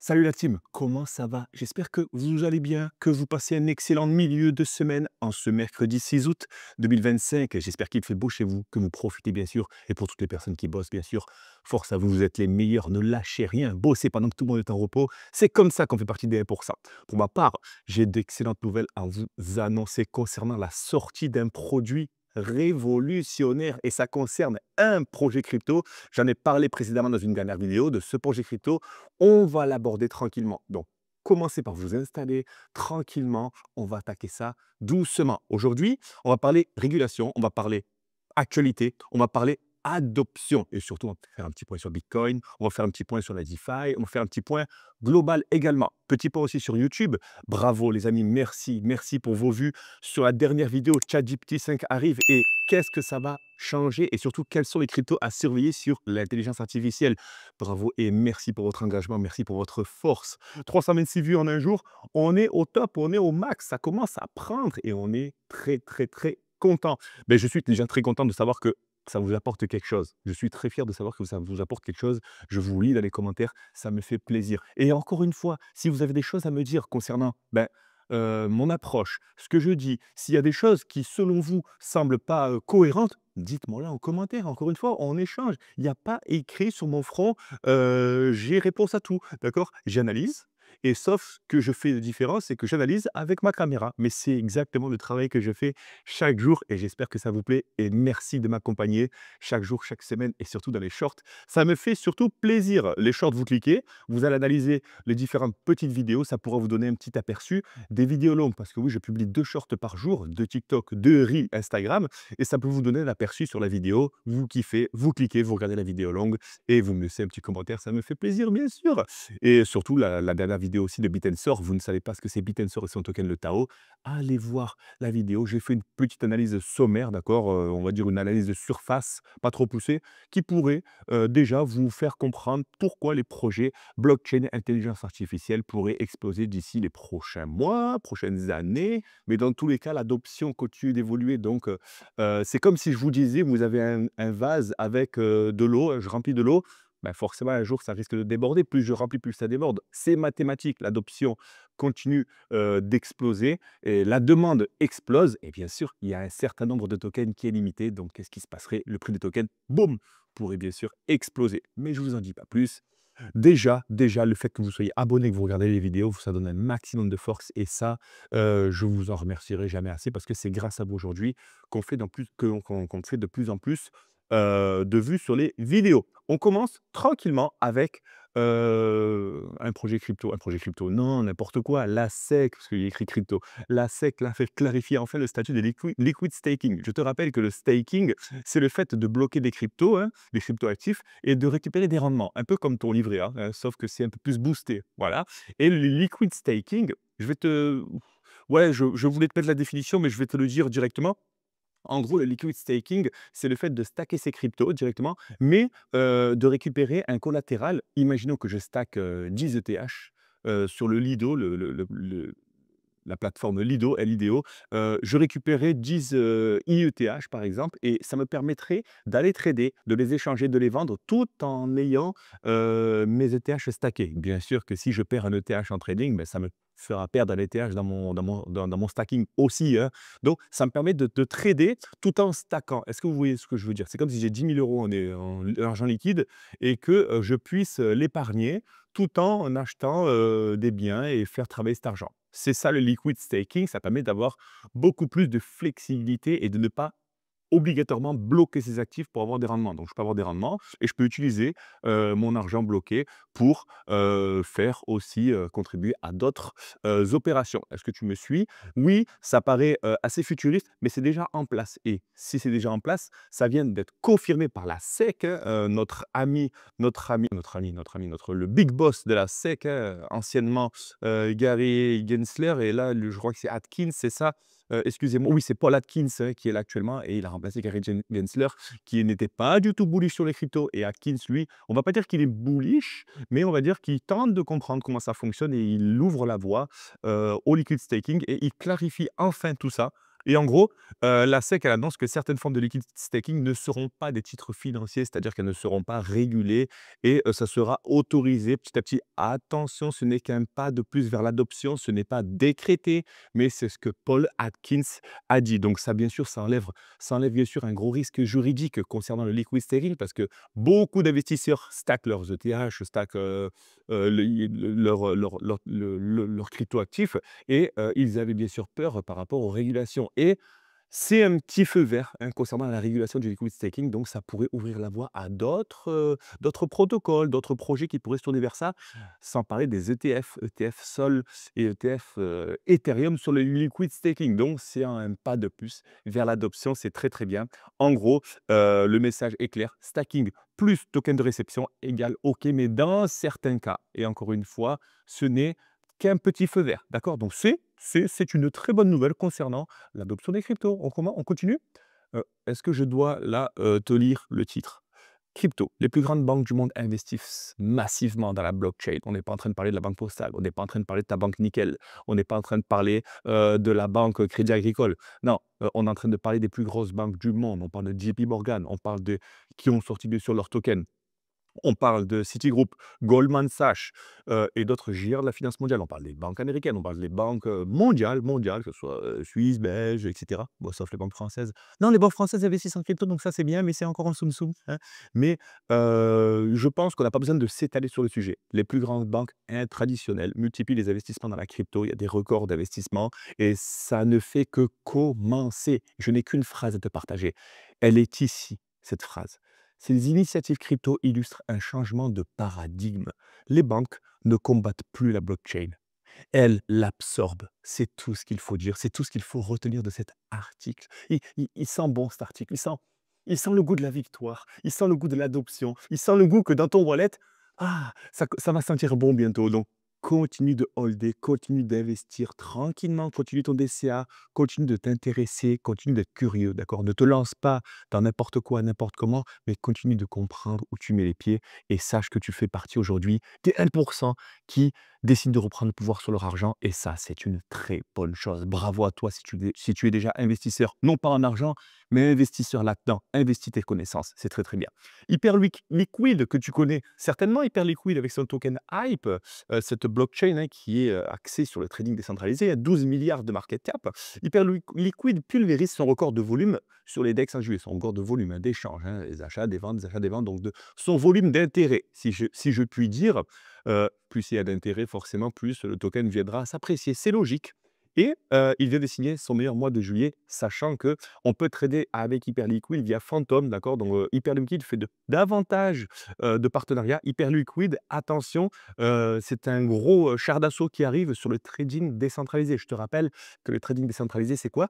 Salut la team, comment ça va? J'espère que vous allez bien, que vous passez un excellent milieu de semaine en ce mercredi 6 août 2025. J'espère qu'il fait beau chez vous, que vous profitez bien sûr. Et pour toutes les personnes qui bossent, bien sûr, force à vous, vous êtes les meilleurs, ne lâchez rien, bossez pendant que tout le monde est en repos. C'est comme ça qu'on fait partie des 1%. Pour ma part, j'ai d'excellentes nouvelles à vous annoncer concernant la sortie d'un produit révolutionnaire et ça concerne un projet crypto. J'en ai parlé précédemment dans une dernière vidéo de ce projet crypto. On va l'aborder tranquillement. Donc, commencez par vous installer tranquillement. On va attaquer ça doucement. Aujourd'hui, on va parler régulation, on va parler actualité, on va parler adoption et surtout, on va faire un petit point sur Bitcoin, on va faire un petit point sur la DeFi, on va faire un petit point global également. Petit point aussi sur YouTube. Bravo les amis, merci, merci pour vos vues sur la dernière vidéo. ChatGPT 5 arrive et qu'est-ce que ça va changer et surtout quels sont les cryptos à surveiller sur l'intelligence artificielle. Bravo et merci pour votre engagement, merci pour votre force. 326 vues en un jour, on est au top, on est au max, ça commence à prendre et on est très très très content. Mais je suis déjà très content de savoir que ça vous apporte quelque chose. Je suis très fier de savoir que ça vous apporte quelque chose. Je vous lis dans les commentaires, ça me fait plaisir. Et encore une fois, si vous avez des choses à me dire concernant mon approche, ce que je dis, s'il y a des choses qui, selon vous, semblent pas cohérentes, dites-moi là en commentaire. Encore une fois, on échange. Il n'y a pas écrit sur mon front, j'ai réponse à tout. D'accord? J'analyse. Et sauf que je fais de différence, c'est que j'analyse avec ma caméra. Mais c'est exactement le travail que je fais chaque jour et j'espère que ça vous plaît. Et merci de m'accompagner chaque jour, chaque semaine et surtout dans les shorts. Ça me fait surtout plaisir. Les shorts, vous cliquez, vous allez analyser les différentes petites vidéos. Ça pourra vous donner un petit aperçu des vidéos longues. Parce que oui, je publie 2 shorts par jour, 2 TikTok, 2 Reels Instagram. Et ça peut vous donner un aperçu sur la vidéo. Vous kiffez, vous cliquez, vous regardez la vidéo longue et vous me laissez un petit commentaire. Ça me fait plaisir, bien sûr. Et surtout, la dernière vidéo aussi de Bitensor, vous ne savez pas ce que c'est Bitensor et son token le Tao, allez voir la vidéo. J'ai fait une petite analyse sommaire, d'accord, on va dire une analyse de surface, pas trop poussée, qui pourrait déjà vous faire comprendre pourquoi les projets blockchain et intelligence artificielle pourraient exploser d'ici les prochains mois, prochaines années. Mais dans tous les cas, l'adoption continue d'évoluer. Donc, c'est comme si je vous disais, vous avez un vase avec de l'eau, je remplis de l'eau, ben forcément, un jour, ça risque de déborder. Plus je remplis, plus ça déborde. C'est mathématique. L'adoption continue d'exploser et la demande explose. Et bien sûr, il y a un certain nombre de tokens qui est limité. Donc, qu'est-ce qui se passerait? Le prix des tokens, boum, pourrait bien sûr exploser. Mais je ne vous en dis pas plus. Déjà, le fait que vous soyez abonné, que vous regardez les vidéos, ça donne un maximum de force. Et ça, je vous en remercierai jamais assez parce que c'est grâce à vous aujourd'hui qu'on fait de plus en plus de vues sur les vidéos. On commence tranquillement avec un projet crypto. Un projet crypto, non, n'importe quoi. La SEC, parce qu'il y a écrit crypto. La SEC là, fait clarifier enfin le statut de liquid staking. Je te rappelle que le staking, c'est le fait de bloquer des cryptos, hein, des crypto-actifs, et de récupérer des rendements. Un peu comme ton livret A, hein, sauf que c'est un peu plus boosté. Voilà. Et le liquid staking, je vais te. Ouais, je voulais te mettre la définition, mais je vais te le dire directement. En gros, le liquid staking, c'est le fait de stacker ses cryptos directement, mais de récupérer un collatéral. Imaginons que je stack 10 ETH sur le Lido, la plateforme Lido, Lido, je récupérais 10 IETH par exemple et ça me permettrait d'aller trader, de les échanger, de les vendre tout en ayant mes ETH stackés. Bien sûr que si je perds un ETH en trading, ben, ça me fera perdre un ETH dans mon stacking aussi, hein. Donc ça me permet de trader tout en stackant. Est-ce que vous voyez ce que je veux dire? C'est comme si j'ai 10 000 € en argent liquide et que je puisse l'épargner tout en achetant des biens et faire travailler cet argent. C'est ça le liquid staking, ça permet d'avoir beaucoup plus de flexibilité et de ne pas obligatoirement bloquer ses actifs pour avoir des rendements. Donc je peux avoir des rendements et je peux utiliser mon argent bloqué pour faire aussi contribuer à d'autres opérations. Est-ce que tu me suis? Oui, ça paraît assez futuriste, mais c'est déjà en place. Et si c'est déjà en place, ça vient d'être confirmé par la SEC, hein, le big boss de la SEC, hein, anciennement Gary Gensler, et là, je crois que c'est Atkins, c'est ça? Excusez-moi, oui, c'est Paul Atkins, hein, qui est là actuellement et il a remplacé Gary Gensler qui n'était pas du tout bullish sur les cryptos et Atkins, lui, on va pas dire qu'il est bullish, mais on va dire qu'il tente de comprendre comment ça fonctionne et il ouvre la voie au liquid staking et il clarifie enfin tout ça Et en gros, la SEC, elle annonce que certaines formes de liquid staking ne seront pas des titres financiers, c'est-à-dire qu'elles ne seront pas régulées et ça sera autorisé petit à petit. Attention, ce n'est qu'un pas de plus vers l'adoption, ce n'est pas décrété, mais c'est ce que Paul Atkins a dit. Donc ça, bien sûr, ça enlève bien sûr un gros risque juridique concernant le liquid staking parce que beaucoup d'investisseurs stackent leurs ETH, stackent, leurs cryptoactifs et ils avaient bien sûr peur par rapport aux régulations et c'est un petit feu vert, hein, concernant la régulation du liquid staking, donc ça pourrait ouvrir la voie à d'autres protocoles, d'autres projets qui pourraient se tourner vers ça, sans parler des ETF, ETF Sol et ETF, Ethereum sur le liquid staking. Donc c'est un pas de plus vers l'adoption, c'est très, très bien. En gros, le message est clair, stacking plus token de réception égale OK, mais dans certains cas et encore une fois, ce n'est qu'un petit feu vert, d'accord? Donc c'est une très bonne nouvelle concernant l'adoption des cryptos. On continue? Est-ce que je dois là, te lire le titre? Crypto. Les plus grandes banques du monde investissent massivement dans la blockchain. On n'est pas en train de parler de la banque postale, on n'est pas en train de parler de ta banque nickel, on n'est pas en train de parler, de la banque Crédit Agricole. Non, on est en train de parler des plus grosses banques du monde. On parle de JP Morgan, on parle de qui ont sorti bien sûr leurs tokens. On parle de Citigroup, Goldman Sachs, et d'autres géants de la finance mondiale. On parle des banques américaines, on parle des banques, mondiales, que ce soit, suisses, belges et cetera. Bon, sauf les banques françaises. Non, les banques françaises investissent en crypto, donc ça, c'est bien, mais c'est encore en soum-soum, hein. Mais, je pense qu'on n'a pas besoin de s'étaler sur le sujet. Les plus grandes banques, traditionnelles multiplient les investissements dans la crypto. Il y a des records d'investissement et ça ne fait que commencer. Je n'ai qu'une phrase à te partager. Elle est ici, cette phrase. Ces initiatives crypto illustrent un changement de paradigme. Les banques ne combattent plus la blockchain. Elles l'absorbent. C'est tout ce qu'il faut dire. C'est tout ce qu'il faut retenir de cet article. Il sent bon cet article. Il sent le goût de la victoire. Il sent le goût de l'adoption. Il sent le goût que dans ton wallet, ça va sentir bon bientôt. Donc, continue de holder, continue d'investir tranquillement, continue ton DCA, continue de t'intéresser, continue d'être curieux, d'accord? Ne te lance pas dans n'importe quoi, n'importe comment, mais continue de comprendre où tu mets les pieds et sache que tu fais partie aujourd'hui des 1% qui décident de reprendre le pouvoir sur leur argent et ça, c'est une très bonne chose. Bravo à toi si tu es déjà investisseur, non pas en argent, mais investisseur là-dedans. Investis tes connaissances, c'est très très bien. Hyperliquid, que tu connais certainement, Hyperliquid avec son token Hype, cette blockchain, hein, qui est axée sur le trading décentralisé, à 12 milliards de market cap. Hyperliquid pulvérise son record de volume sur les DEX en juillet, son record de volume, hein, d'échange, hein, les achats, des ventes, des achats, des ventes, donc de son volume d'intérêt, si je puis dire. Plus il y a d'intérêt, forcément, plus le token viendra à s'apprécier. C'est logique. Et il vient de signer son meilleur mois de juillet, sachant que on peut trader avec Hyperliquid via Phantom, d'accord? Donc Hyperliquid fait davantage de partenariats. Hyperliquid, attention, c'est un gros char d'assaut qui arrive sur le trading décentralisé. Je te rappelle que le trading décentralisé, c'est quoi?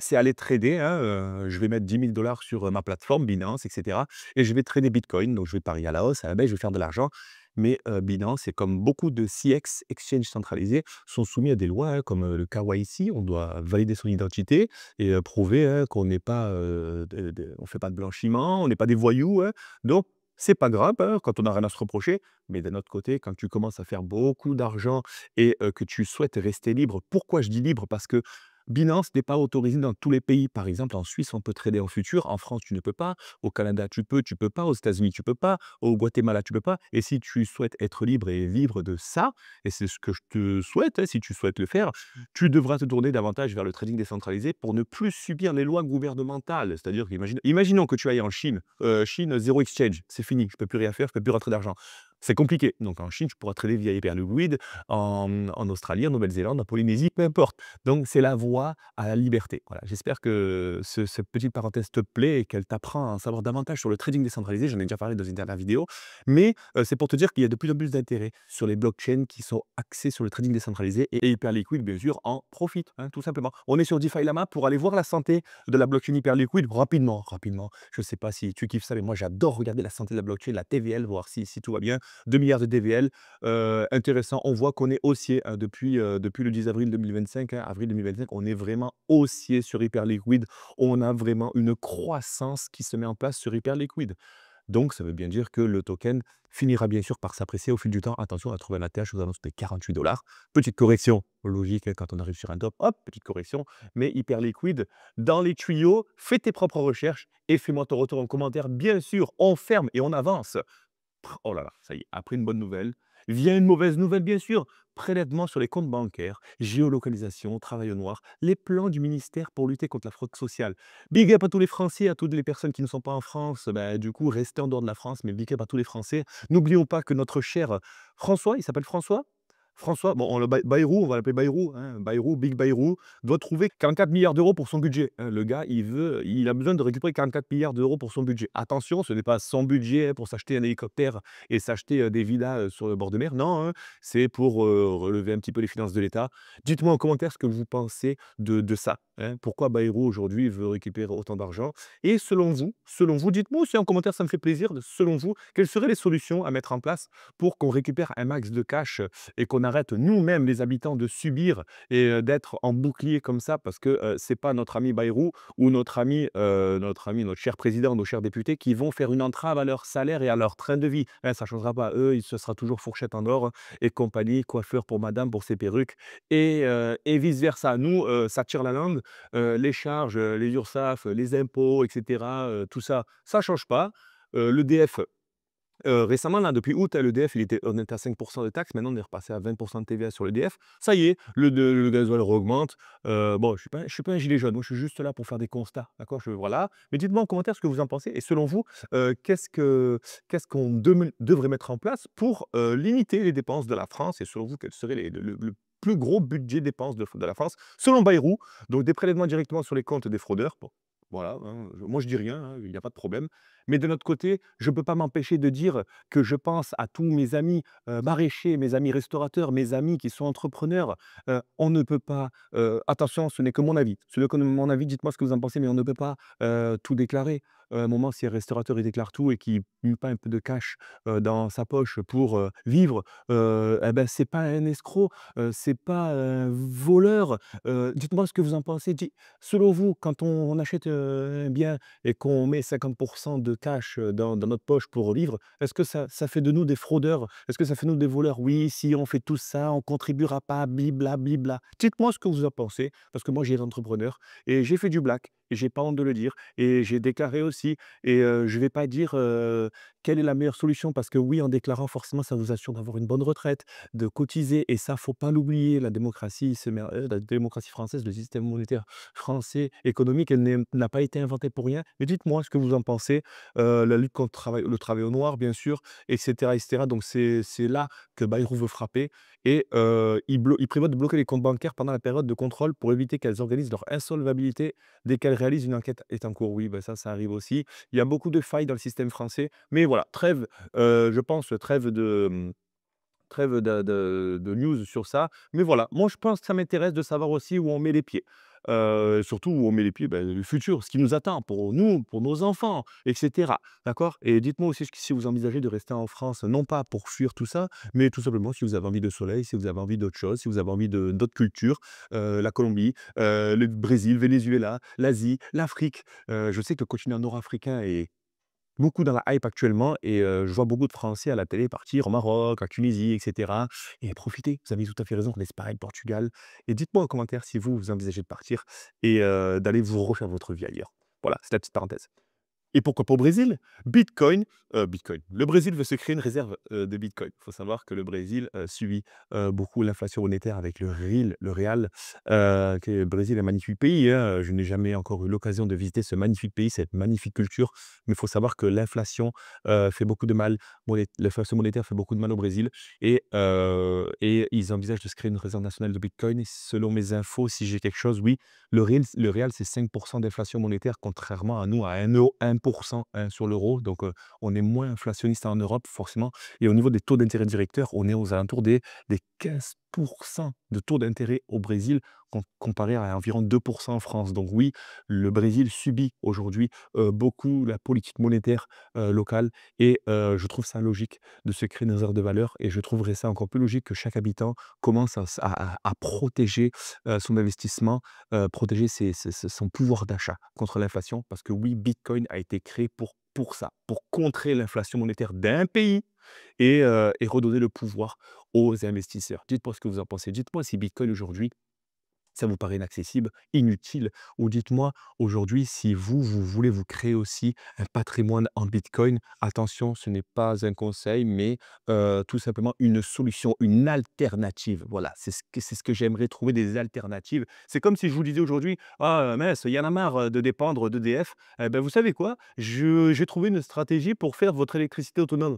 C'est aller trader, hein, je vais mettre 10 000 $ sur, ma plateforme Binance et cetera et je vais trader Bitcoin. Donc je vais parier à la hausse, à la baisse, je vais faire de l'argent. Mais, Binance et comme beaucoup de CX, exchanges centralisés, sont soumis à des lois, hein, comme, le KYC. On doit valider son identité et prouver, hein, qu'on n'est pas, on fait pas de blanchiment, on n'est pas des voyous, hein. Donc c'est pas grave, hein, quand on a rien à se reprocher. Mais d'un autre côté, quand tu commences à faire beaucoup d'argent et que tu souhaites rester libre. Pourquoi je dis libre? Parce que Binance n'est pas autorisé dans tous les pays. Par exemple, en Suisse, on peut trader en futur. En France, tu ne peux pas. Au Canada, tu peux pas. Aux États-Unis, tu peux pas. Au Guatemala, tu peux pas. Et si tu souhaites être libre et vivre de ça, et c'est ce que je te souhaite, hein, si tu souhaites le faire, tu devras te tourner davantage vers le trading décentralisé pour ne plus subir les lois gouvernementales. C'est-à-dire imaginons que tu ailles en Chine, Chine, zéro exchange, c'est fini, je peux plus rien faire, je peux plus rentrer d'argent. C'est compliqué. Donc en Chine, tu pourras trader via Hyperliquid, en Australie, en Nouvelle-Zélande, en Polynésie, peu importe. Donc c'est la voie à la liberté. Voilà, j'espère que cette petite parenthèse te plaît et qu'elle t'apprend à en savoir davantage sur le trading décentralisé. J'en ai déjà parlé dans une dernière vidéo, mais c'est pour te dire qu'il y a de plus en plus d'intérêt sur les blockchains qui sont axés sur le trading décentralisé et Hyperliquid, bien sûr, en profite, hein, tout simplement. On est sur DeFi Lama pour aller voir la santé de la blockchain Hyperliquid rapidement, rapidement. Je ne sais pas si tu kiffes ça, mais moi j'adore regarder la santé de la blockchain, la TVL, voir si tout va bien. 2 milliards de DVL, intéressant. On voit qu'on est haussier, hein, depuis le 10 avril 2025, hein, avril 2025, on est vraiment haussier sur Hyperliquid. On a vraiment une croissance qui se met en place sur Hyperliquid. Donc ça veut bien dire que le token finira bien sûr par s'apprécier au fil du temps. Attention, on a trouvé un ATH aux alentours de 48 $. Petite correction, logique, hein, quand on arrive sur un top, hop, petite correction, mais hyper liquide. Dans les tuyaux, fais tes propres recherches et fais-moi ton retour en commentaire. Bien sûr, on ferme et on avance. Oh là là, ça y est, après une bonne nouvelle, vient une mauvaise nouvelle, bien sûr. Prélèvement sur les comptes bancaires, géolocalisation, travail au noir, les plans du ministère pour lutter contre la fraude sociale. Big up à tous les Français, à toutes les personnes qui ne sont pas en France. Ben, du coup, restez en dehors de la France, mais big up à tous les Français. N'oublions pas que notre cher François, il s'appelle François. François, bon, Bayrou, on va l'appeler Bayrou, hein, Bayrou, Big Bayrou, doit trouver 44 milliards d'euros pour son budget, hein. Le gars, il a besoin de récupérer 44 milliards d'euros pour son budget. Attention, ce n'est pas son budget, hein, pour s'acheter un hélicoptère et s'acheter, des villas, sur le bord de mer. Non, hein, c'est pour, relever un petit peu les finances de l'État. Dites-moi en commentaire ce que vous pensez de ça, hein. Pourquoi Bayrou aujourd'hui veut récupérer autant d'argent? Et selon vous, dites-moi aussi en commentaire, ça me fait plaisir, selon vous, quelles seraient les solutions à mettre en place pour qu'on récupère un max de cash, et qu'on arrête nous-mêmes les habitants de subir et d'être en bouclier comme ça parce que, c'est pas notre ami Bayrou ou notre cher président, nos chers députés qui vont faire une entrave à leur salaire et à leur train de vie. Hein, ça changera pas. Eux, ce sera toujours fourchette en or et compagnie, coiffeur pour madame pour ses perruques et vice versa. Nous, ça tire la langue, les charges, les URSSAF, les impôts et cetera, tout ça, ça change pas. L'EDF, récemment, là, depuis août, hein, l'EDF, on était à 5 de taxes. Maintenant, on est repassé à 20 de TVA sur l'EDF. Ça y est, le gasoil augmente. Bon, je suis pas un gilet jaune. Moi, je suis juste là pour faire des constats, d'accord? Voilà. Mais dites-moi en commentaire ce que vous en pensez et selon vous, qu'est-ce qu'on devrait mettre en place pour, limiter les dépenses de la France et selon vous, quel serait le plus gros budget dépenses de la France, selon Bayrou? Donc des prélèvements directement sur les comptes des fraudeurs. Bon, voilà, hein, moi je dis rien, hein, il n'y a pas de problème. Mais de notre côté, je ne peux pas m'empêcher de dire que je pense à tous mes amis, maraîchers, mes amis restaurateurs, mes amis qui sont entrepreneurs. On ne peut pas, attention, ce n'est que mon avis. Ce n'est que mon avis, dites-moi ce que vous en pensez, mais on ne peut pas, tout déclarer. À un moment, si un restaurateur, il déclare tout et qu'il met pas un peu de cash, dans sa poche pour, vivre, et bah, c'est pas un escroc, c'est pas un voleur. Dites-moi ce que vous en pensez. Selon vous, quand on achète, un bien et qu'on met 50 de cash, dans notre poche pour vivre, est-ce que ça fait de nous des fraudeurs? Est-ce que ça fait de nous des voleurs? Oui, si on fait tout ça, on contribuera pas, blibla, blibla. Dites-moi ce que vous en pensez, parce que moi, j'ai été entrepreneur et j'ai fait du black et j'ai pas honte de le dire et j'ai déclaré aussi et je vais pas dire, quelle est la meilleure solution parce que oui, en déclarant, forcément, ça vous assure d'avoir une bonne retraite, de cotiser et ça, faut pas l'oublier. La démocratie française, le système monétaire français économique, elle n'a pas été inventée pour rien. Mais dites-moi ce que vous en pensez. La lutte contre le travail au noir, bien sûr, et cetera. Donc c'est là que Bayrou veut frapper et il prévoit de bloquer les comptes bancaires pendant la période de contrôle pour éviter qu'elles organisent leur insolvabilité dès qu'elles réalisent une enquête est en cours. Oui, bah, ça arrive aussi. Il y a beaucoup de failles dans le système français. Mais voilà, je pense, trêve de news sur ça. Mais voilà, moi je pense que ça m'intéresse de savoir aussi où on met les pieds. Surtout où on met les pieds, le futur, ce qui nous attend pour nous, pour nos enfants, et cetera. D'accord? Et dites-moi aussi si vous envisagez de rester en France, non pas pour fuir tout ça, mais tout simplement si vous avez envie de soleil, si vous avez envie d'autre chose, si vous avez envie d'autres cultures, la Colombie, le Brésil, Venezuela, l'Asie, l'Afrique. Je sais que le continent nord-africain est beaucoup dans la hype actuellement et je vois beaucoup de Français à la télé partir au Maroc, en Tunisie et cetera et profitez, vous avez tout à fait raison, l'Espagne, le Portugal et dites-moi en commentaire si vous envisagez de partir et d'aller vous refaire votre vie ailleurs. Voilà, c'est la petite parenthèse. Et pourquoi pas au Brésil? Bitcoin. Le Brésil veut se créer une réserve, de Bitcoin. Il faut savoir que le Brésil, subit, beaucoup l'inflation monétaire avec le real, que le Brésil est un magnifique pays, hein, je n'ai jamais encore eu l'occasion de visiter ce magnifique pays, cette magnifique culture, mais il faut savoir que l'inflation, fait beaucoup de mal. L'inflation monétaire fait beaucoup de mal au Brésil et ils envisagent de se créer une réserve nationale de Bitcoin et selon mes infos, si j'ai quelque chose, oui, le réal, c'est 5 d'inflation monétaire, contrairement à nous, à 1 hein, sur l'euro. Donc, on est moins inflationniste en Europe, forcément. Et au niveau des taux d'intérêt directeurs, on est aux alentours des 15 de taux d'intérêt au Brésil, comparé à environ 2 en France. Donc oui, le Brésil subit aujourd'hui beaucoup la politique monétaire locale et je trouve ça logique de se créer une réserve de valeur et je trouverais ça encore plus logique que chaque habitant commence à protéger son investissement, protéger son pouvoir d'achat contre l'inflation. Parce que oui, Bitcoin a été créé pour pour ça, pour contrer l'inflation monétaire d'un pays et redonner le pouvoir aux investisseurs. Dites-moi ce que vous en pensez. Dites-moi si Bitcoin aujourd'hui, ça vous paraît inaccessible, inutile, ou dites-moi aujourd'hui si vous, vous voulez vous créer aussi un patrimoine en Bitcoin. Attention, ce n'est pas un conseil, mais tout simplement une solution, une alternative. Voilà, c'est ce que j'aimerais trouver, des alternatives. C'est comme si je vous disais aujourd'hui, ah mince, il y en a marre de dépendre d'EDF. Eh ben, vous savez quoi? J'ai trouvé une stratégie pour faire votre électricité autonome.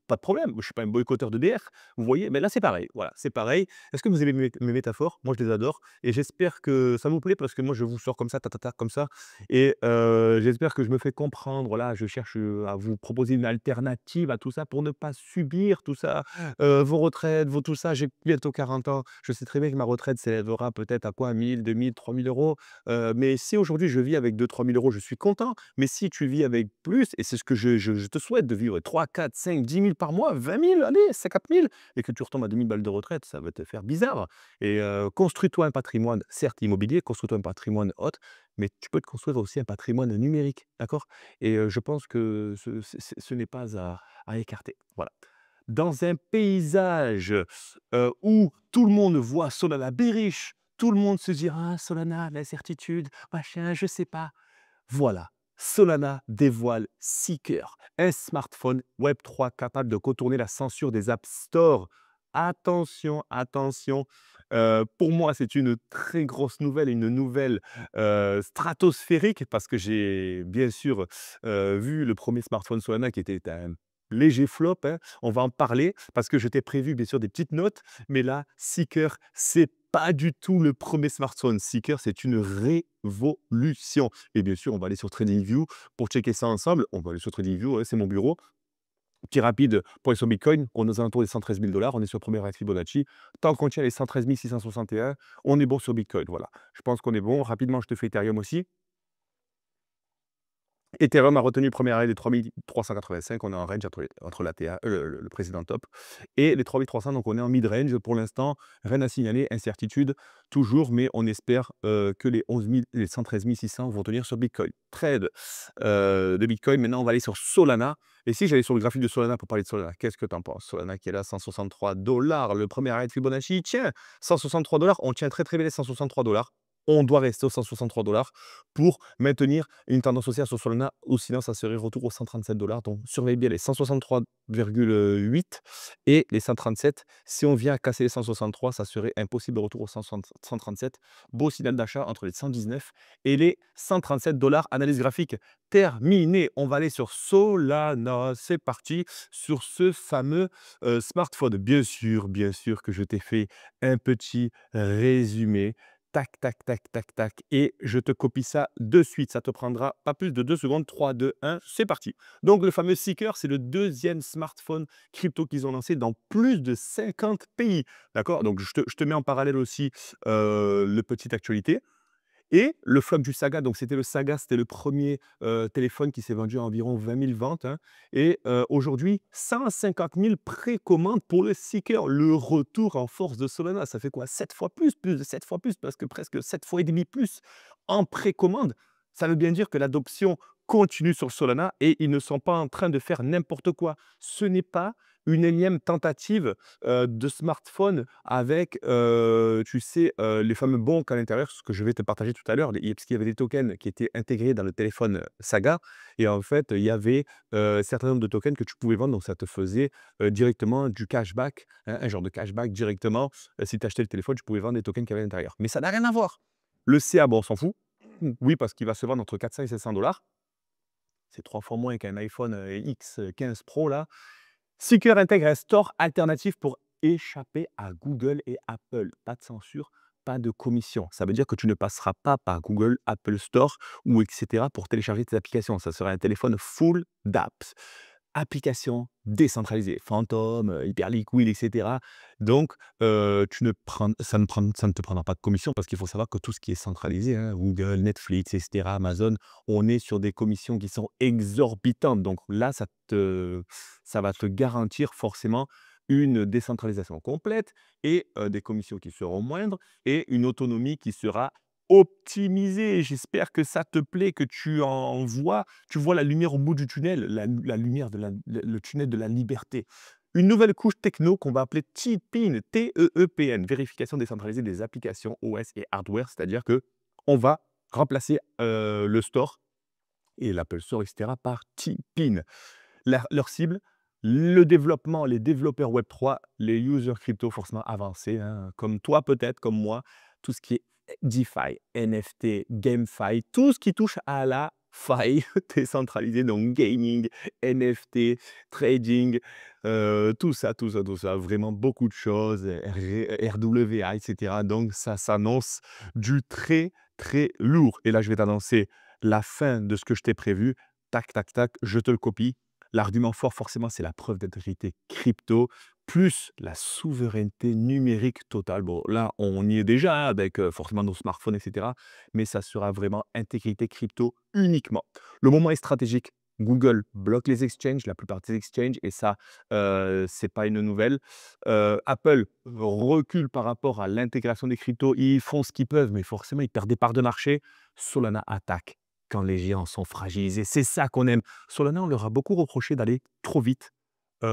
Pas de problème, je ne suis pas un boycotteur d'EDF, vous voyez? Mais là, c'est pareil, voilà, c'est pareil. Est-ce que vous aimez mes métaphores? Moi, je les adore et j'espère que ça vous plaît parce que moi, je vous sors comme ça, ta, ta, ta, comme ça et j'espère que je me fais comprendre. Là, je cherche, à vous proposer une alternative à tout ça pour ne pas subir tout ça, vos retraites, vos tout ça. J'ai bientôt 40 ans, je sais très bien que ma retraite s'élèvera peut-être à quoi? 1 000, 2 000, 3 000 €, mais si aujourd'hui je vis avec 2 000-3 000 €, je suis content. Mais si tu vis avec plus, et c'est ce que je te souhaite de vivre 3, 4, 5, 10 000 par mois, 20 000, allez, 50 000, et que tu retombes à 2 000 balles de retraite, ça va te faire bizarre. Et construis-toi un patrimoine, certes immobilier, construis-toi un patrimoine autre, mais tu peux te construire aussi un patrimoine numérique, d'accord? Et je pense que ce n'est pas à écarter. Voilà. Dans un paysage où tout le monde voit Solana bearish, tout le monde se dit: «Ah Solana, l'incertitude, machin, je sais pas». Voilà, Solana dévoile Seeker, un smartphone Web3 capable de contourner la censure des App Store. Attention, attention, pour moi, c'est une très grosse nouvelle, une nouvelle stratosphérique parce que j'ai bien sûr vu le premier smartphone Solana qui était un léger flop, hein. On va en parler parce que je t'ai prévu bien sûr des petites notes, mais là, Seeker, c'est pas du tout le premier smartphone. Seeker, c'est une révolution. Et bien sûr, on va aller sur TradingView pour checker ça ensemble. On va aller sur TradingView, ouais, c'est mon bureau. Petit rapide pour aller sur Bitcoin, on est aux alentours des 113 000 $. On est sur le premier arrêt Fibonacci. Tant qu'on tient les 113 661, on est bon sur Bitcoin. Voilà. Je pense qu'on est bon. Rapidement, je te fais Ethereum aussi. Ethereum a retenu le premier arrêt des 3 385. On est en range entre l'ATA, le précédent top, et les 3 300. Donc, on est en mid-range pour l'instant. Rien à signaler, incertitude toujours, mais on espère que les 11 000, les 113 600 vont tenir sur Bitcoin. Trade de Bitcoin. Maintenant, on va aller sur Solana. Et si j'allais sur le graphique de Solana pour parler de Solana, qu'est-ce que tu en penses? Solana qui est là, 163 $. Le premier arrêt de Fibonacci, tiens, 163 $. On tient très très bien les 163 $. On doit rester aux 163 $ pour maintenir une tendance haussière sur Solana, ou sinon ça serait retour aux 137 $. Donc surveille bien les 163,8 et les 137. Si on vient à casser les 163, ça serait impossible de retour aux 137. Beau signal d'achat entre les 119 et les 137 $. Analyse graphique terminée. On va aller sur Solana. C'est parti sur ce fameux smartphone. Bien sûr que je t'ai fait un petit résumé. Tac, tac, tac, tac, tac. Et je te copie ça de suite. Ça te prendra pas plus de 2 secondes. 3, 2, 1, c'est parti. Donc, le fameux Seeker, c'est le deuxième smartphone crypto qu'ils ont lancé dans plus de 50 pays. D'accord? Donc, je te mets en parallèle aussi le petite actualité. Et le flop du Saga, donc c'était le Saga, c'était le premier téléphone qui s'est vendu à environ 20 000 ventes, hein. Et aujourd'hui, 150 000 précommandes pour le Seeker. Le retour en force de Solana, ça fait quoi? 7 fois plus de 7 fois plus, parce que presque 7 fois et demi plus en précommande. Ça veut bien dire que l'adoption continue sur Solana et ils ne sont pas en train de faire n'importe quoi. Ce n'est pas une énième tentative de smartphone avec, tu sais, les fameux bons à l'intérieur, ce que je vais te partager tout à l'heure, parce qu'il y avait des tokens qui étaient intégrés dans le téléphone Saga. Et en fait, il y avait un certain nombre de tokens que tu pouvais vendre, donc ça te faisait directement du cashback, hein, un genre de cashback directement. Si tu achetais le téléphone, tu pouvais vendre des tokens qu'il y avait à l'intérieur. Mais ça n'a rien à voir. Le CA, bon, on s'en fout. Oui, parce qu'il va se vendre entre 400 et 700 $. C'est 3 fois moins qu'un iPhone X15 Pro là. Seeker intègre un store alternatif pour échapper à Google et Apple. Pas de censure, pas de commission. Ça veut dire que tu ne passeras pas par Google, Apple Store ou etc. pour télécharger tes applications. Ça sera un téléphone full d'apps. Applications décentralisées, Phantom, Hyperliquid, etc. Donc, ça ne te prendra pas de commission parce qu'il faut savoir que tout ce qui est centralisé, hein, Google, Netflix, etc., Amazon, on est sur des commissions qui sont exorbitantes. Donc là, ça va te garantir forcément une décentralisation complète et des commissions qui seront moindres et une autonomie qui sera optimisé. J'espère que ça te plaît, que tu vois la lumière au bout du tunnel, la lumière de le tunnel de la liberté. Une nouvelle couche techno qu'on va appeler TEEPIN, T-E-E-P-N, vérification décentralisée des applications OS et hardware, c'est-à-dire que on va remplacer, le store et l'Apple Store et cetera par TeePin. Leur cible, le développement, les développeurs Web3, les users crypto forcément avancés, hein, comme toi peut-être, comme moi, tout ce qui est DeFi, NFT, GameFi, tout ce qui touche à la faille décentralisée, donc gaming, NFT, trading, tout ça, vraiment beaucoup de choses, RWA, et cetera. Donc ça s'annonce du très, très lourd. Et là, je vais t'annoncer la fin de ce que je t'ai prévu. Tac, tac, tac, je te le copie. L'argument fort, forcément, c'est la preuve d'intégrité crypto, plus la souveraineté numérique totale. Bon, là, on y est déjà hein, avec forcément nos smartphones, etc. Mais ça sera vraiment intégrité crypto uniquement. Le moment est stratégique. Google bloque les exchanges, la plupart des exchanges, et ça, c'est pas une nouvelle. Apple recule par rapport à l'intégration des cryptos. Ils font ce qu'ils peuvent, mais forcément, ils perdent des parts de marché. Solana attaque quand les géants sont fragilisés. C'est ça qu'on aime. Solana, on leur a beaucoup reproché d'aller trop vite,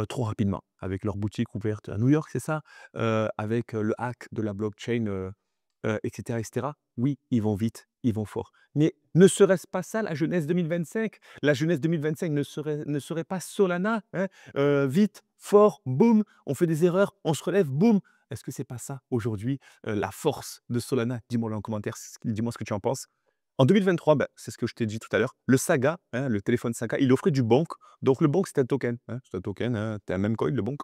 trop rapidement, avec leur boutique ouverte à New York, c'est ça? Avec, le hack de la blockchain, et cetera, et cetera. Oui, ils vont vite, ils vont fort. Mais ne serait-ce pas ça la jeunesse 2025? La jeunesse 2025 ne serait pas Solana, hein? Vite, fort, boum, on fait des erreurs, on se relève, boum. Est-ce que c'est pas ça aujourd'hui, la force de Solana? Dis-moi-le en commentaire, dis-moi ce que tu en penses. En 2023, bah, c'est ce que je t'ai dit tout à l'heure, le Saga, hein, le téléphone Saga, il offrait du Bonk. Donc le Bonk, c'est un token, hein, c'est un token, hein, tu un meme coin, le Bonk.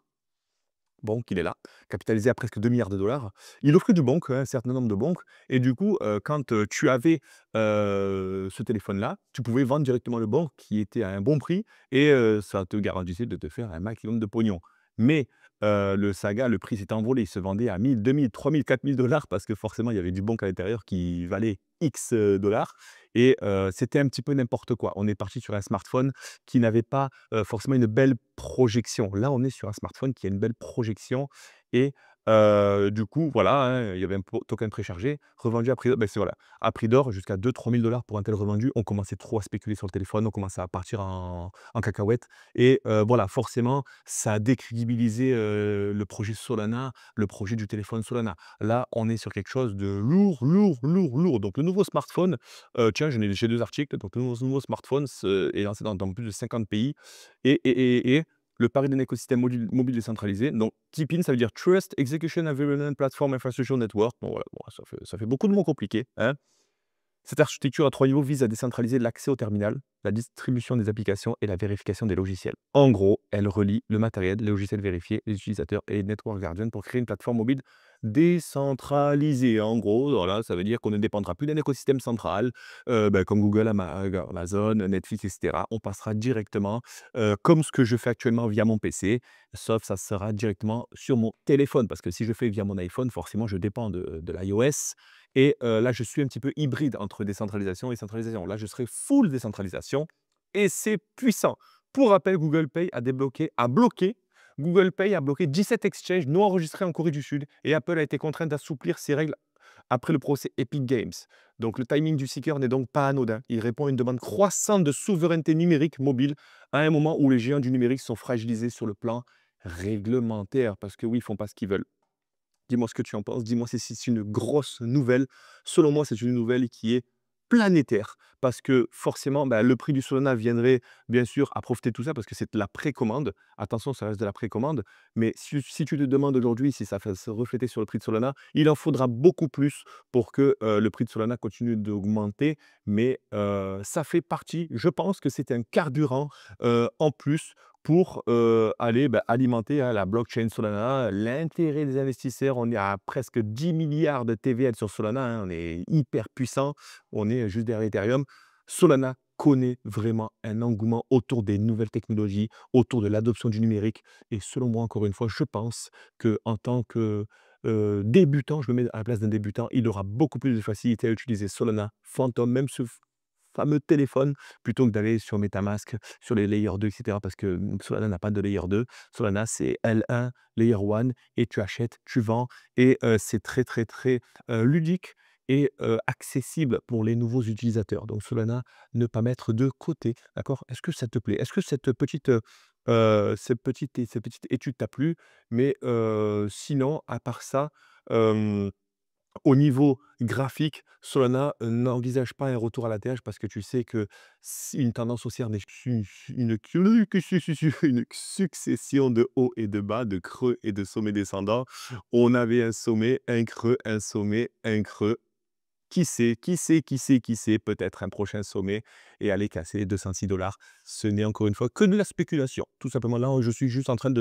Bonk, il est là, capitalisé à presque 2 milliards de dollars. Il offrait du Bonk, un certain nombre de Bonk. Et du coup, quand tu avais ce téléphone-là, tu pouvais vendre directement le Bonk qui était à un bon prix et ça te garantissait de te faire un maximum de pognon. Mais le Saga, le prix s'est envolé. Il se vendait à 1000, 2000, 3000, 4000 dollars parce que forcément, il y avait du Bonk à l'intérieur qui valait X dollars. Et c'était un petit peu n'importe quoi. On est parti sur un smartphone qui n'avait pas forcément une belle projection. Là, on est sur un smartphone qui a une belle projection et du coup, voilà, hein, il y avait un token préchargé, revendu à prix d'or, c'est voilà, à prix d'or jusqu'à 2 000 à 3 000 dollars pour un tel revendu. On commençait trop à spéculer sur le téléphone, on commençait à partir en cacahuète et voilà, forcément, ça a décrédibilisé, le projet Solana, le projet du téléphone Solana. Là, on est sur quelque chose de lourd, lourd, lourd, lourd. Donc le nouveau smartphone, tiens, j'ai 2 articles, donc le nouveau smartphone est lancé dans plus de 50 pays et le pari d'un écosystème mobile décentralisé. Donc TIPIN, ça veut dire Trust Execution Environment Platform Infrastructure Network. Bon voilà, bon, ça fait beaucoup de mots compliqués, hein. Cette architecture à 3 niveaux vise à décentraliser l'accès au terminal, la distribution des applications et la vérification des logiciels. En gros, elle relie le matériel, les logiciels vérifiés, les utilisateurs et les network guardians pour créer une plateforme mobile décentralisée. En gros, voilà, ça veut dire qu'on ne dépendra plus d'un écosystème central, comme Google, Amazon, Netflix, etc. On passera directement, comme ce que je fais actuellement via mon PC, sauf ça sera directement sur mon téléphone. Parce que si je fais via mon iPhone, forcément, je dépends de l'iOS et là, je suis un petit peu hybride entre décentralisation et centralisation. Là, je serai full décentralisation et c'est puissant. Pour rappel, Google Pay a bloqué 17 exchanges non enregistrés en Corée du Sud et Apple a été contrainte d'assouplir ses règles après le procès Epic Games. Donc le timing du seeker n'est donc pas anodin. Il répond à une demande croissante de souveraineté numérique mobile à un moment où les géants du numérique sont fragilisés sur le plan réglementaire parce que oui, ils font pas ce qu'ils veulent. Dis-moi ce que tu en penses, dis-moi si c'est une grosse nouvelle. Selon moi, c'est une nouvelle qui est planétaire parce que forcément, bah, le prix du Solana viendrait bien sûr à profiter de tout ça parce que c'est de la précommande. Attention, ça reste de la précommande, mais si tu te demandes aujourd'hui si ça va se refléter sur le prix de Solana, il en faudra beaucoup plus pour que le prix de Solana continue d'augmenter. Mais ça fait partie, je pense que c'est un carburant en plus pour aller alimenter hein, la blockchain Solana. L'intérêt des investisseurs, on est à presque 10 milliards de TVL sur Solana, hein, on est hyper puissant, on est juste derrière Ethereum. Solana connaît vraiment un engouement autour des nouvelles technologies, autour de l'adoption du numérique. Et selon moi, encore une fois, je pense qu'en tant que débutant, je me mets à la place d'un débutant, il aura beaucoup plus de facilité à utiliser Solana, Phantom, même ce fameux téléphone, plutôt que d'aller sur MetaMask, sur les Layer 2, et cetera. Parce que Solana n'a pas de Layer 2. Solana, c'est L1, Layer 1 et tu achètes, tu vends et c'est très, très, très, ludique et accessible pour les nouveaux utilisateurs. Donc Solana, ne pas mettre de côté, d'accord? Est-ce que ça te plaît? Est-ce que cette petite étude t'a plu? Mais sinon, à part ça, hem au niveau graphique, Solana n'envisage pas un retour à la terre parce que tu sais que si une tendance haussière n'est une succession de hauts et de bas, de creux et de sommets descendants. On avait un sommet, un creux, un sommet, un creux. Qui sait, qui sait, qui sait, qui sait, peut-être un prochain sommet et aller casser les 206 $. Ce n'est encore une fois que de la spéculation. Tout simplement, là, je suis juste en train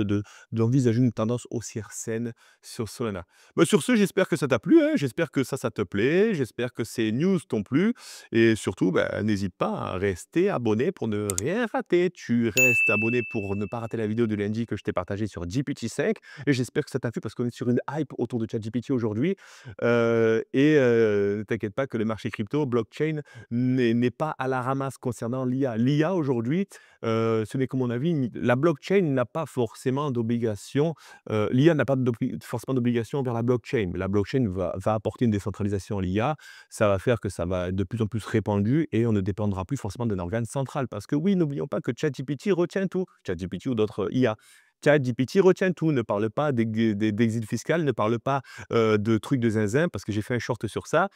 d'envisager une tendance haussière saine sur Solana. Bah, sur ce, j'espère que ça t'a plu, hein. J'espère que ça te plaît. J'espère que ces news t'ont plu. Et surtout, bah, n'hésite pas à rester abonné pour ne rien rater. Tu restes abonné pour ne pas rater la vidéo de lundi que je t'ai partagée sur GPT-5. Et j'espère que ça t'a plu parce qu'on est sur une hype autour de ChatGPT aujourd'hui. Ne t'inquiète pas que le marché crypto, blockchain, n'est pas à la ramasse concernant l'IA. L'IA aujourd'hui, ce n'est que mon avis, la blockchain n'a pas forcément d'obligation, l'IA n'a pas forcément d'obligation vers la blockchain. Mais la blockchain va apporter une décentralisation à l'IA. Ça va faire que ça va être de plus en plus répandu et on ne dépendra plus forcément d'un organe central. Parce que oui, n'oublions pas que ChatGPT retient tout. ChatGPT ou d'autres IA. ChatGPT retient tout, ne parle pas d'exil fiscal, ne parle pas de trucs de zinzin, parce que j'ai fait un short sur ça.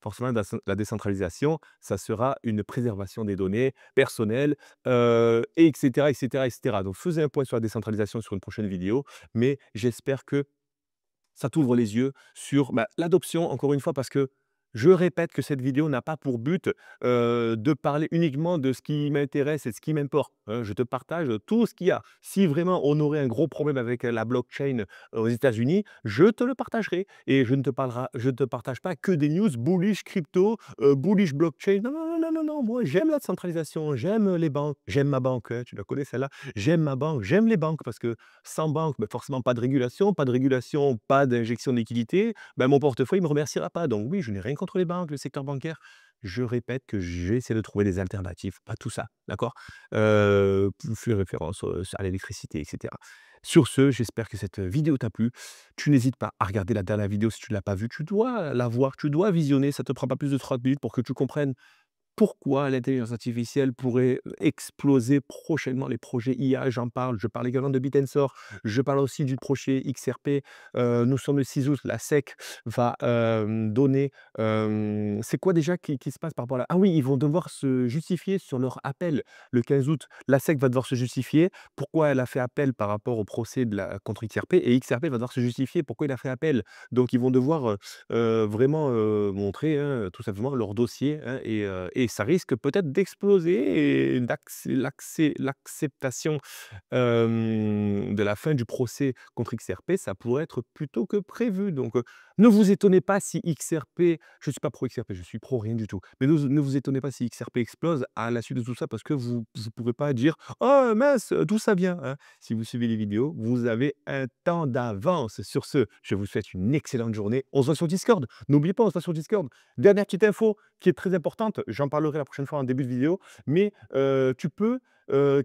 Forcément, la décentralisation, ça sera une préservation des données personnelles, et etc., etc., etc. Donc, faisais un point sur la décentralisation sur une prochaine vidéo, mais j'espère que ça t'ouvre les yeux sur, bah, l'adoption, encore une fois, parce que je répète que cette vidéo n'a pas pour but, de parler uniquement de ce qui m'intéresse et de ce qui m'importe, hein. Je te partage tout ce qu'il y a. Si vraiment on aurait un gros problème avec la blockchain aux États-Unis, je te le partagerai et je ne te partage pas que des news bullish crypto, bullish blockchain. Non, non, non, non, non, non, moi j'aime la centralisation, j'aime les banques, j'aime ma banque, hein, tu la connais celle-là? J'aime ma banque, j'aime les banques parce que sans banque, bah, forcément pas de régulation, pas d'injection de liquidité, bah, mon portefeuille ne me remerciera pas. Donc oui, je n'ai rien contre les banques, le secteur bancaire. Je répète que j'essaie de trouver des alternatives à tout ça, d'accord? Je fais référence, à l'électricité et cetera. Sur ce, j'espère que cette vidéo t'a plu. Tu n'hésites pas à regarder la dernière vidéo si tu ne l'as pas vue. Tu dois la voir, tu dois visionner, ça ne te prend pas plus de 30 minutes pour que tu comprennes pourquoi l'intelligence artificielle pourrait exploser prochainement les projets IA, j'en parle. Je parle également de Bitensor, je parle aussi du projet XRP. Nous sommes le 6 août, la SEC va, donner, c'est quoi déjà qui se passe par rapport à ah oui, ils vont devoir se justifier sur leur appel le 15 août. La SEC va devoir se justifier pourquoi elle a fait appel par rapport au procès contre XRP et XRP va devoir se justifier pourquoi il a fait appel. Donc ils vont devoir, vraiment, montrer, hein, tout simplement leur dossier, hein, et ça risque peut-être d'exploser et l'acceptation, de la fin du procès contre XRP, ça pourrait être plus tôt que prévu. Donc, ne vous étonnez pas si XRP je ne suis pas pro XRP, je suis pro rien du tout. Mais ne vous étonnez pas si XRP explose à la suite de tout ça parce que vous ne pourrez pas dire: «Oh mince, d'où ça vient?» hein. Si vous suivez les vidéos, vous avez un temps d'avance. Sur ce, je vous souhaite une excellente journée. On se voit sur Discord. N'oubliez pas, on se voit sur Discord. Dernière petite info qui est très importante, j'en parlerai la prochaine fois en début de vidéo, mais tu peux,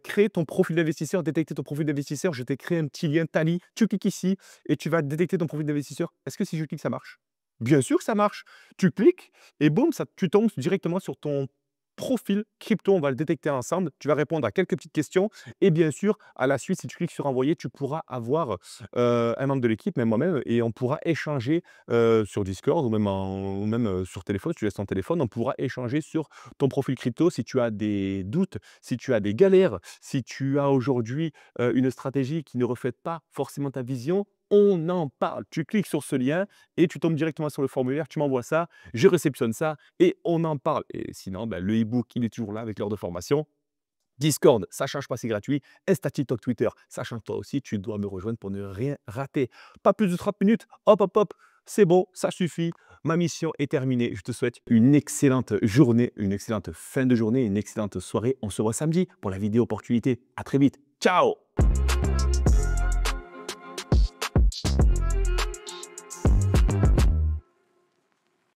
créer ton profil d'investisseur, détecter ton profil d'investisseur. Je t'ai créé un petit lien Tally, tu cliques ici et tu vas détecter ton profil d'investisseur. Est-ce que si je clique, ça marche? Bien sûr que ça marche. Tu cliques et boum, tu tombes directement sur ton profil crypto. On va le détecter ensemble. Tu vas répondre à quelques petites questions et bien sûr, à la suite, si tu cliques sur envoyer, tu pourras avoir, un membre de l'équipe, même moi-même et on pourra échanger, sur Discord ou même, sur téléphone. Si tu laisses ton téléphone, on pourra échanger sur ton profil crypto. Si tu as des doutes, si tu as des galères, si tu as aujourd'hui, une stratégie qui ne reflète pas forcément ta vision, on en parle. Tu cliques sur ce lien et tu tombes directement sur le formulaire, tu m'envoies ça, je réceptionne ça et on en parle. Et sinon, bah, le e-book, il est toujours là avec l'heure de formation. Discord, ça change pas, c'est gratuit. Insta, TikTok, Twitter, ça change toi aussi. Tu dois me rejoindre pour ne rien rater. Pas plus de 30 minutes. Hop, hop, hop. C'est bon, ça suffit. Ma mission est terminée. Je te souhaite une excellente journée, une excellente fin de journée, une excellente soirée. On se voit samedi pour la vidéo opportunité. À très vite. Ciao!